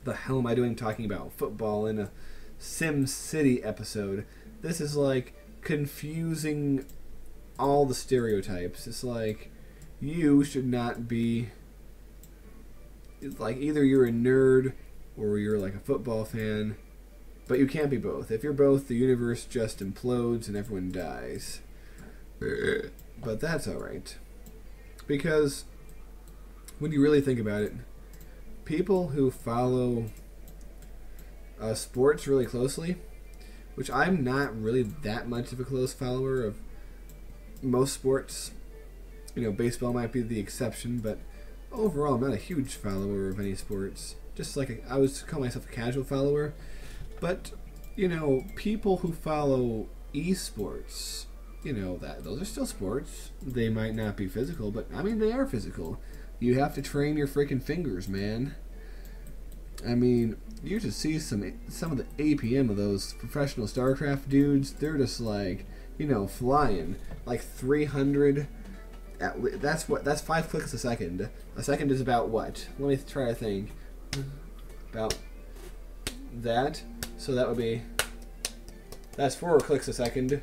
the hell am I doing talking about football in a SimCity episode? This is like confusing all the stereotypes. It's like you should not be, it's like either you're a nerd or you're like a football fan, but you can't be both. If you're both, the universe just implodes and everyone dies. But that's alright. Because when you really think about it, people who follow sports really closely, which I'm not really that much of a close follower of most sports. You know, baseball might be the exception, but overall I'm not a huge follower of any sports. Just like I would call myself a casual follower. But, you know, people who follow esports, you know, that those are still sports. They might not be physical, but I mean they are physical. You have to train your freaking fingers, man. I mean, you should see some of the APM of those professional StarCraft dudes. They're just like, you know, flying like 300. That's 5 clicks a second. A second is about what? Let me try to think. About that. So that would be. That's 4 clicks a second.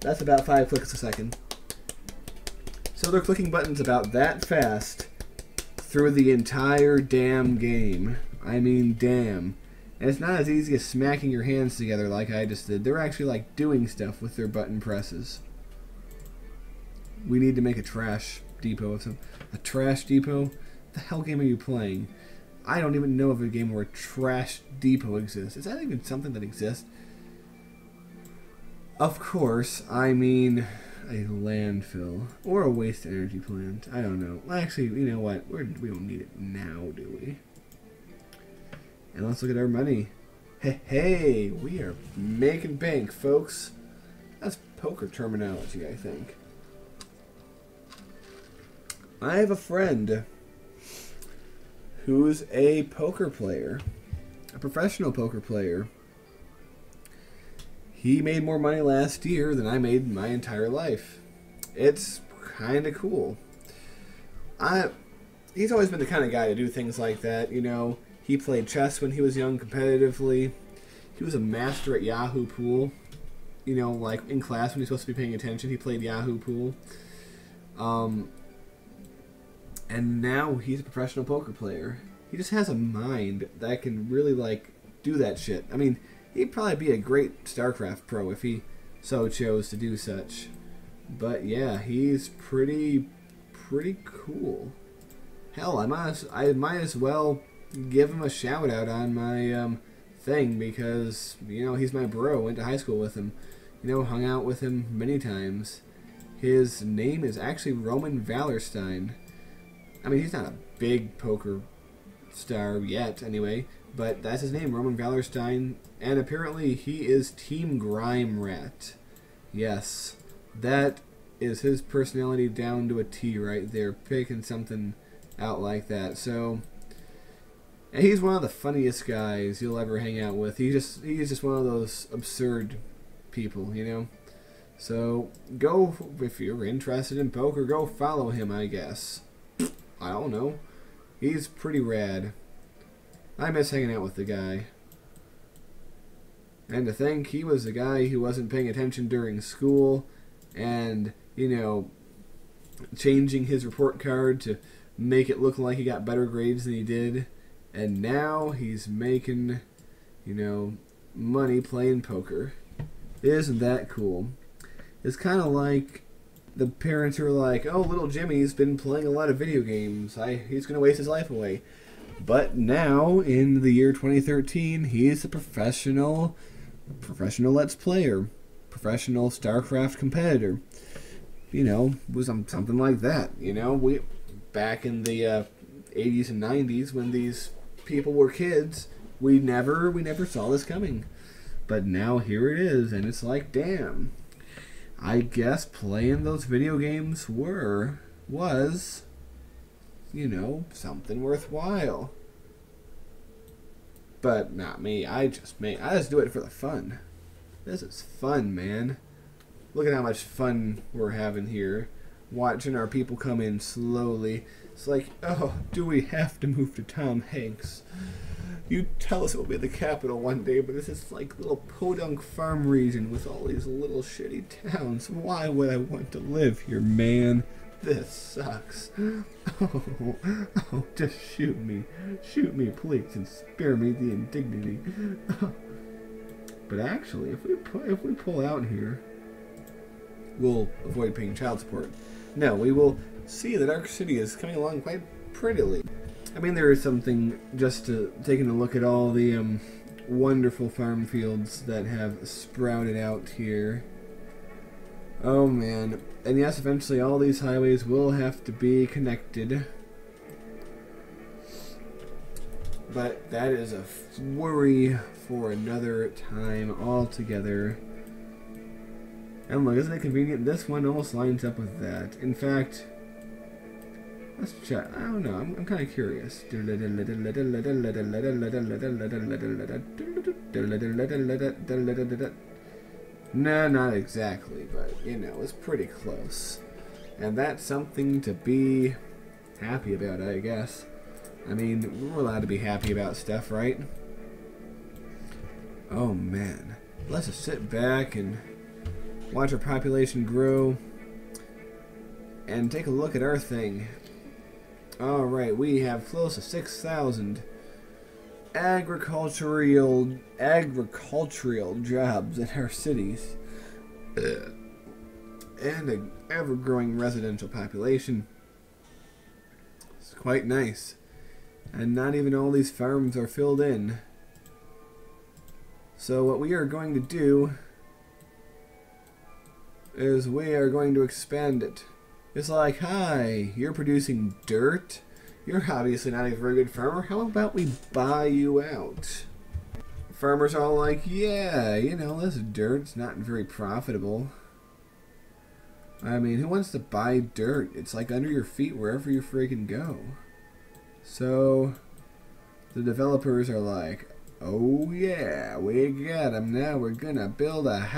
That's about 5 clicks a second. So they're clicking buttons about that fast through the entire damn game. I mean, damn. And it's not as easy as smacking your hands together like I just did. They're actually like doing stuff with their button presses. We need to make a trash depot of some. A trash depot? What the hell game are you playing? I don't even know of a game where a trash depot exists. Is that even something that exists? Of course, I mean a landfill or a waste energy plant. I don't know. Actually, you know what? We don't need it now, do we? And let's look at our money. Hey, we are making bank, folks. That's poker terminology, I think. I have a friend who's a poker player, a professional poker player. He made more money last year than I made my entire life. It's kind of cool. He's always been the kind of guy to do things like that, you know. He played chess when he was young competitively. He was a master at Yahoo Pool. You know, like in class when he's supposed to be paying attention, he played Yahoo Pool. And now he's a professional poker player. He just has a mind that can really, like, do that shit. I mean, he'd probably be a great StarCraft pro if he so chose to do such. But yeah, he's pretty cool. Hell, I might as well give him a shout out on my thing because, you know, he's my bro. Went to high school with him. You know, hung out with him many times. His name is actually Roman Vallerstein. I mean, he's not a big poker star yet, anyway, but that's his name, Roman Vallerstein, and apparently he is Team Grime Rat. Yes, that is his personality down to a T right there, picking something out like that. So, and he's one of the funniest guys you'll ever hang out with. He's just one of those absurd people, you know? So, go, if you're interested in poker, go follow him, I guess. I don't know. He's pretty rad. I miss hanging out with the guy. And to think he was the guy who wasn't paying attention during school and, you know, changing his report card to make it look like he got better grades than he did. And now he's making, you know, money playing poker. Isn't that cool? It's kind of like the parents are like, oh, little Jimmy's been playing a lot of video games. He's going to waste his life away. But now, in the year 2013, he's a professional Let's Player. Professional StarCraft competitor. You know, was something like that. You know, back in the 80s and 90s, when these people were kids, we never saw this coming. But now here it is, and it's like, damn. I guess playing those video games was, you know, something worthwhile. But not me. I just do it for the fun. This is fun, man. Look at how much fun we're having here. Watching our people come in slowly. It's like, oh, do we have to move to Tom Hanks? You tell us it will be the capital one day, but this is like little podunk farm region with all these little shitty towns. Why would I want to live here, man? This sucks. Oh, just shoot me. Shoot me, please, and spare me the indignity. But actually, if we pull out here, we'll avoid paying child support. No, we will see that our city is coming along quite prettily. I mean, there is something just to taking a look at all the wonderful farm fields that have sprouted out here. Oh man. And yes, eventually all these highways will have to be connected. But that is a worry for another time altogether. And look, isn't it convenient? This one almost lines up with that. In fact, let's check. I don't know. I'm kind of curious. No, not exactly, but, you know, it's pretty close. And that's something to be happy about, I guess. I mean, we're allowed to be happy about stuff, right? Oh, man. Let's just sit back and watch our population grow and take a look at our thing. Alright, we have close to 6,000 agricultural jobs in our cities, and an ever-growing residential population. It's quite nice, and not even all these farms are filled in. So what we are going to do is we are going to expand it. It's like, hi, you're producing dirt? You're obviously not a very good farmer. How about we buy you out? Farmers are all like, yeah, you know, this dirt's not very profitable. I mean, who wants to buy dirt? It's like under your feet wherever you freaking go. So, the developers are like, oh yeah, we got them. Now we're gonna build a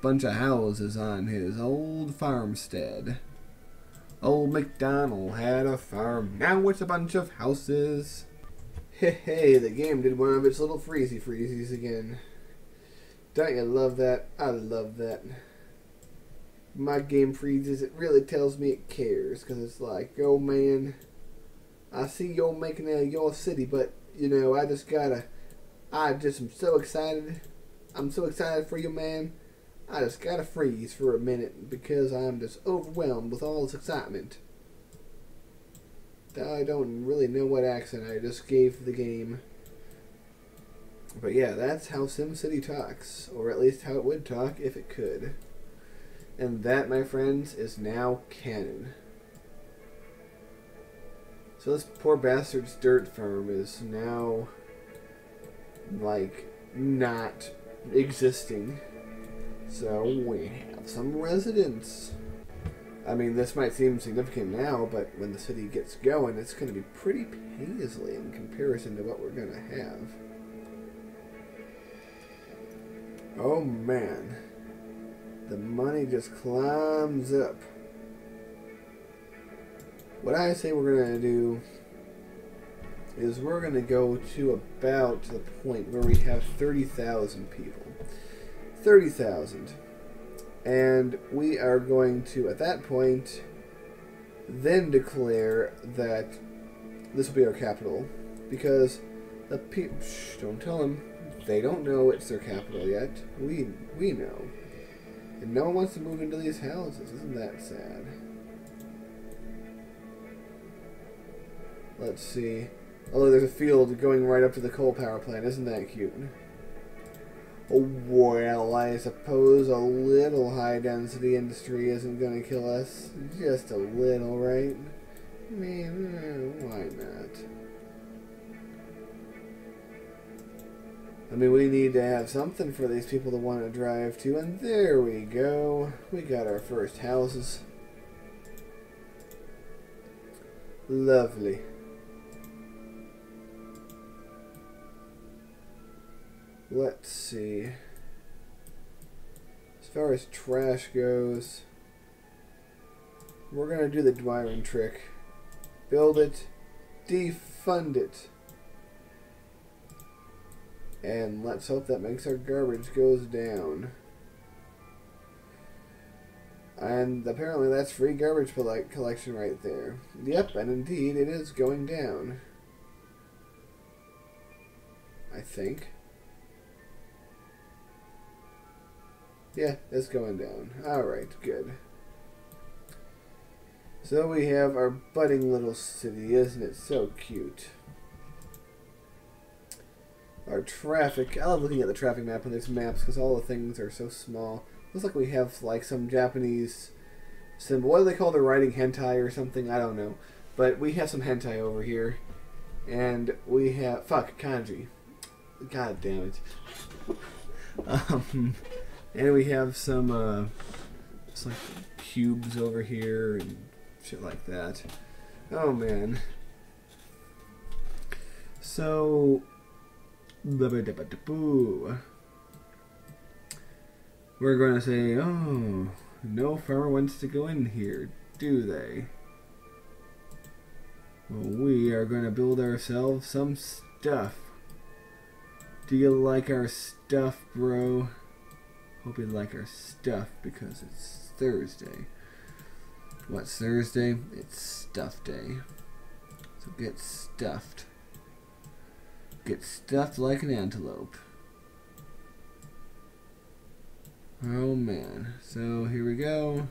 bunch of houses on his old farmstead. Old MacDonald had a farm, now it's a bunch of houses. Hey, the game did one of its little freezies again. Don't you love that? I love that. My game freezes, it really tells me it cares, because it's like, oh man, I see you're making it your city, but, you know, I just am so excited. I'm so excited for you, man. I just gotta freeze for a minute because I'm just overwhelmed with all this excitement. I don't really know what accent I just gave the game. But yeah, that's how SimCity talks. Or at least how it would talk if it could. And that, my friends, is now canon. So this poor bastard's dirt farm is now, like, not existing. So we have some residents. I mean, this might seem significant now, but when the city gets going, it's going to be pretty paisley in comparison to what we're going to have. Oh man, the money just climbs up. What I say we're going to do is we're going to go to about the point where we have 30,000 people. 30,000. And we are going to, at that point, then declare that this will be our capital. Because the people, don't tell them. They don't know it's their capital yet. We know. And no one wants to move into these houses. Isn't that sad? Let's see. Oh, there's a field going right up to the coal power plant. Isn't that cute? Oh, well, I suppose a little high-density industry isn't going to kill us. Just a little, right? I mean, why not? I mean, we need to have something for these people to want to drive to, and there we go. We got our first houses. Lovely. Let's see. As far as trash goes, we're going to do the Dwyron trick. Build it, defund it. And let's hope that makes our garbage goes down. And apparently that's free garbage collection right there. Yep, and indeed it is going down. I think. Yeah, it's going down. Alright, good. So we have our budding little city, isn't it so cute? Our traffic. I love looking at the traffic map on these maps because all the things are so small. Looks like we have like some Japanese symbol. What do they call their writing? Hentai or something? I don't know. But we have some hentai over here. And we have... Fuck, kanji. God damn it. And we have some it's like cubes over here and shit like that. Oh man. So we're going to say, oh, no farmer wants to go in here, do they? Well, we are going to build ourselves some stuff. Do you like our stuff, bro? Hope you like our stuff because it's Thursday. What's Thursday? It's stuff day. So get stuffed. Get stuffed like an antelope. Oh man. So here we go.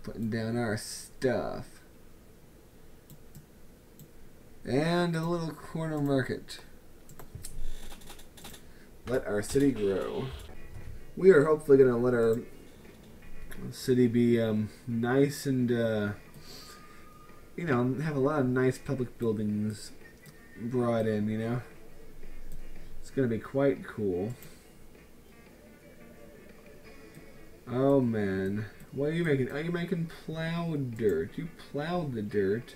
Putting down our stuff. And a little corner market. Let our city grow. We are hopefully going to let our city be nice and, you know, have a lot of nice public buildings brought in, you know. It's going to be quite cool. Oh, man. What are you making? Are you making plowed dirt? You plowed the dirt.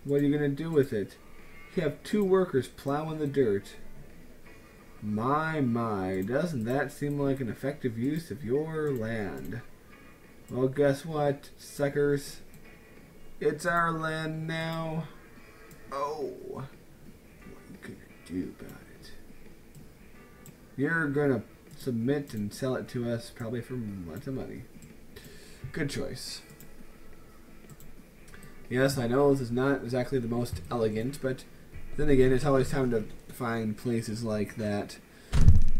What are you going to do with it? You have 2 workers plowing the dirt. My, doesn't that seem like an effective use of your land? Well, guess what, suckers? It's our land now. Oh, what are you gonna do about it? You're gonna submit and sell it to us, probably for lots of money. Good choice. Yes, I know this is not exactly the most elegant, but then again, it's always time to find places like that.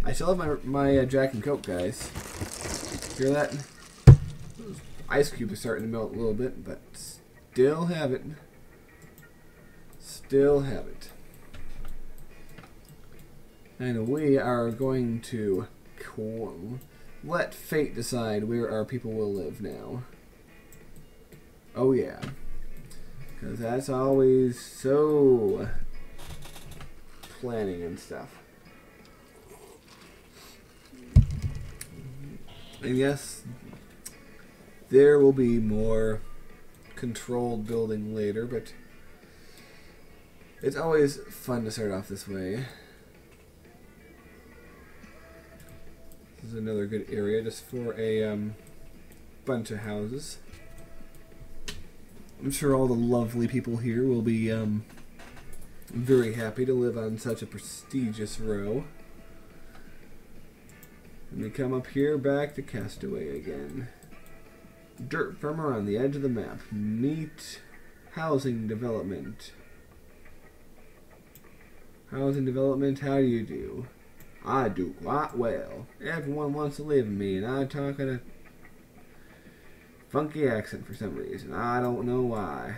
I still have my Jack and Coke, guys. Hear that? Those ice cubes are starting to melt a little bit, but still have it. Still have it. And we are going to let fate decide where our people will live now. Oh yeah. Because that's always so planning and stuff. And yes, there will be more controlled building later, but it's always fun to start off this way. This is another good area just for a bunch of houses. I'm sure all the lovely people here will be very happy to live on such a prestigious row. And we come up here back to Castaway again. Dirt farmer on the edge of the map. Meet housing development. Housing development, how do you do? I do quite well. Everyone wants to live in me, and I talk in a funky accent for some reason. I don't know why.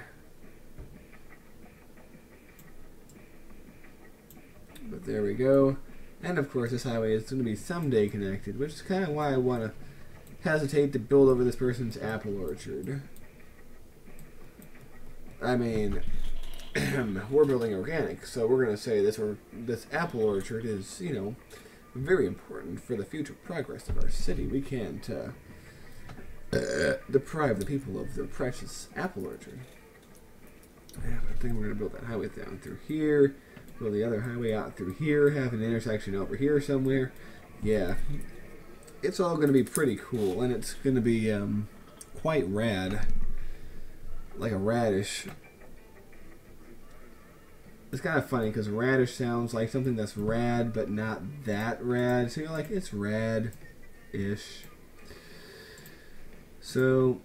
But there we go. And of course this highway is going to be someday connected, which is kind of why I want to hesitate to build over this person's apple orchard. I mean, we're building organic, so we're going to say this apple orchard is, you know, very important for the future progress of our city. We can't deprive the people of the precious apple orchard. Yeah, I think we're going to build that highway down through here. Build the other highway out through here. Have an intersection over here somewhere. Yeah. It's all going to be pretty cool. And it's going to be quite rad. like a radish. It's kind of funny because radish sounds like something that's rad but not that rad. So you're like, it's rad-ish. So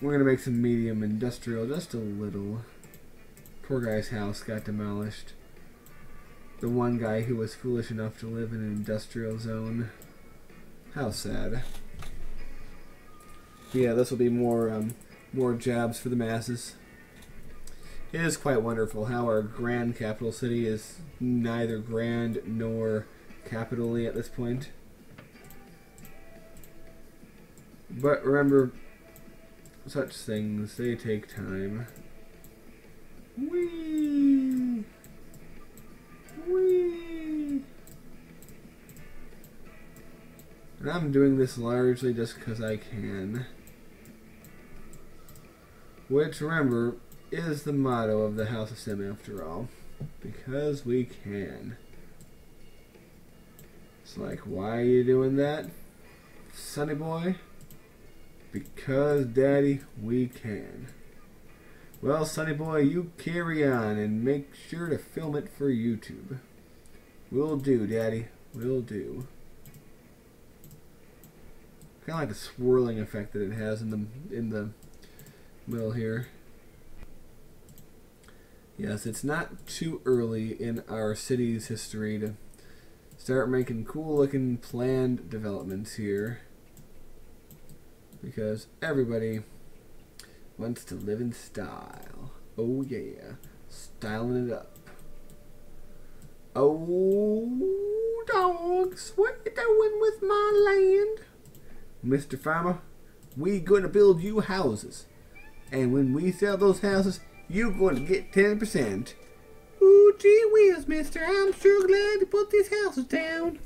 we're going to make some medium industrial, just a little. Poor guy's house got demolished. The one guy who was foolish enough to live in an industrial zone. How sad. Yeah, this will be more jobs for the masses. It is quite wonderful how our grand capital city is neither grand nor capitally at this point. But remember, such things, they take time. Whee! Whee! And I'm doing this largely just because I can. Which, remember, is the motto of the House of Sim after all. Because we can. It's like, why are you doing that, sonny boy? Because, Daddy, we can. Well, sonny boy, you carry on and make sure to film it for YouTube. Will do, Daddy. Will do. Kind of like the swirling effect that it has in the middle here. Yes, it's not too early in our city's history to start making cool-looking planned developments here. Because everybody wants to live in style. Oh yeah, styling it up. Oh, dogs, what you doing with my land? Mr. Farmer, we gonna build you houses. And when we sell those houses, you gonna get 10%. Ooh, gee whiz, mister, I'm sure glad to put these houses down.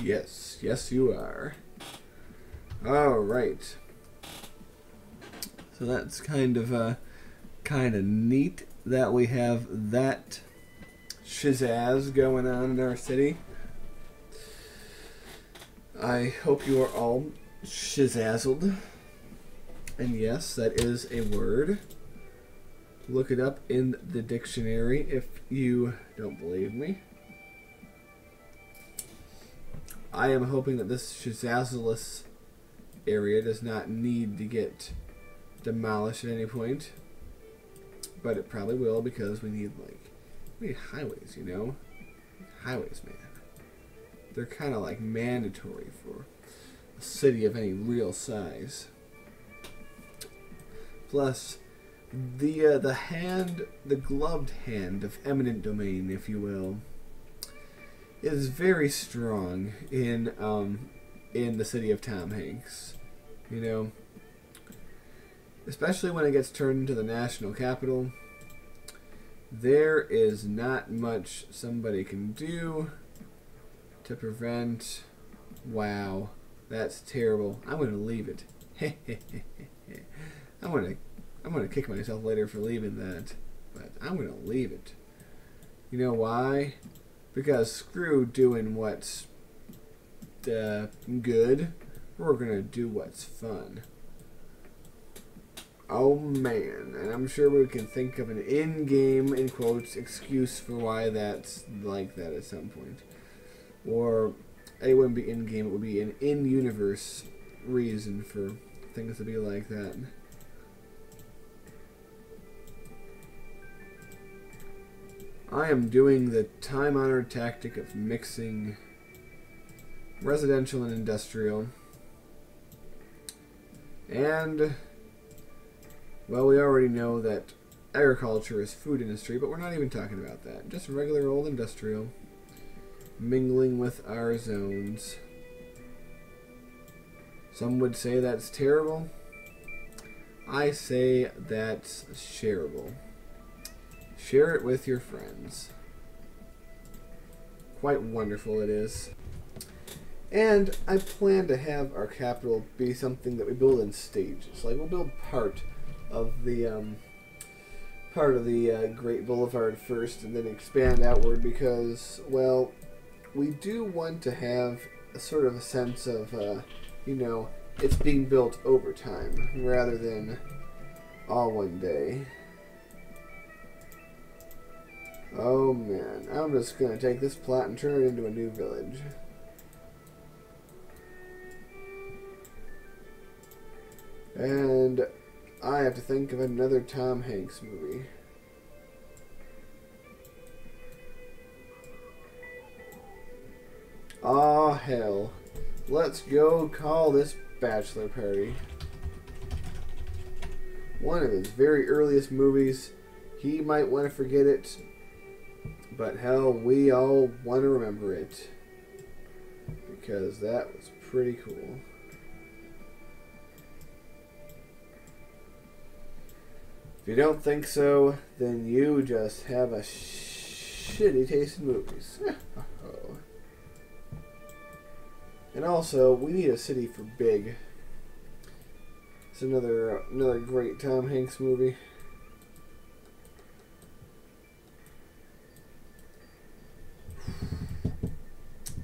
Yes, yes you are. Alright. So that's kind of neat that we have that shizazz going on in our city. I hope you are all shizazzled. And yes, that is a word. Look it up in the dictionary if you don't believe me. I am hoping that this shizazzless area does not need to get demolished at any point. But it probably will because we need highways, you know? Highways, man. They're kind of like mandatory for a city of any real size. Plus, the gloved hand of eminent domain, if you will, is very strong in the city of Tom Hanks. You know, especially when it gets turned into the national capital, there is not much somebody can do to prevent. Wow, that's terrible. I'm gonna leave it. I'm gonna kick myself later for leaving that, but I'm gonna leave it. You know why? Because screw doing what's good. We're gonna do what's fun. Oh man, and I'm sure we can think of an in-game, in quotes, excuse for why that's like that at some point. Or it wouldn't be in-game, it would be an in-universe reason for things to be like that. I am doing the time-honored tactic of mixing residential and industrial. And, well, we already know that agriculture is food industry, but we're not even talking about that. Just regular old industrial, mingling with our zones. Some would say that's terrible. I say that's shareable. Share it with your friends. Quite wonderful it is. And I plan to have our capital be something that we build in stages. Like, we'll build part of the Great Boulevard first and then expand outward because, well, we do want to have a sort of a sense of, you know, it's being built over time rather than all one day. Oh man, I'm just gonna take this plot and turn it into a new village. And I have to think of another Tom Hanks movie. Aw, hell. Let's go call this bachelor party. One of his very earliest movies. He might want to forget it, but hell, we all want to remember it. Because that was pretty cool. If you don't think so, then you just have a shitty taste in movies. And also, we need a city for big. It's another great Tom Hanks movie.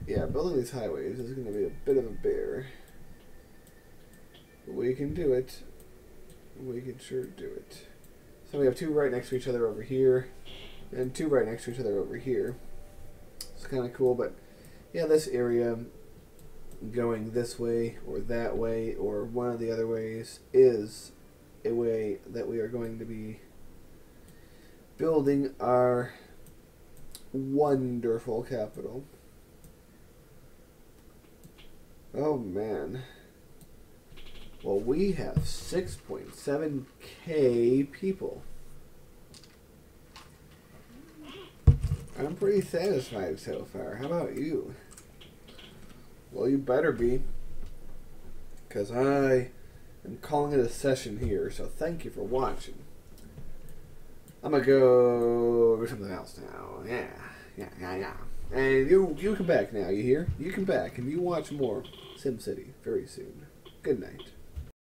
Yeah, building these highways is going to be a bit of a bear. But we can do it. We can sure do it. So we have two right next to each other over here, and two right next to each other over here. It's kind of cool, but yeah, this area going this way or that way or one of the other ways is a way that we are going to be building our wonderful capital. Oh man. Well, we have 6.7k people. I'm pretty satisfied so far. How about you? Well, you better be. Because I am calling it a session here, so thank you for watching. I'm going to go do something else now. Yeah. And you come back now, you hear? You come back and you watch more SimCity very soon. Good night.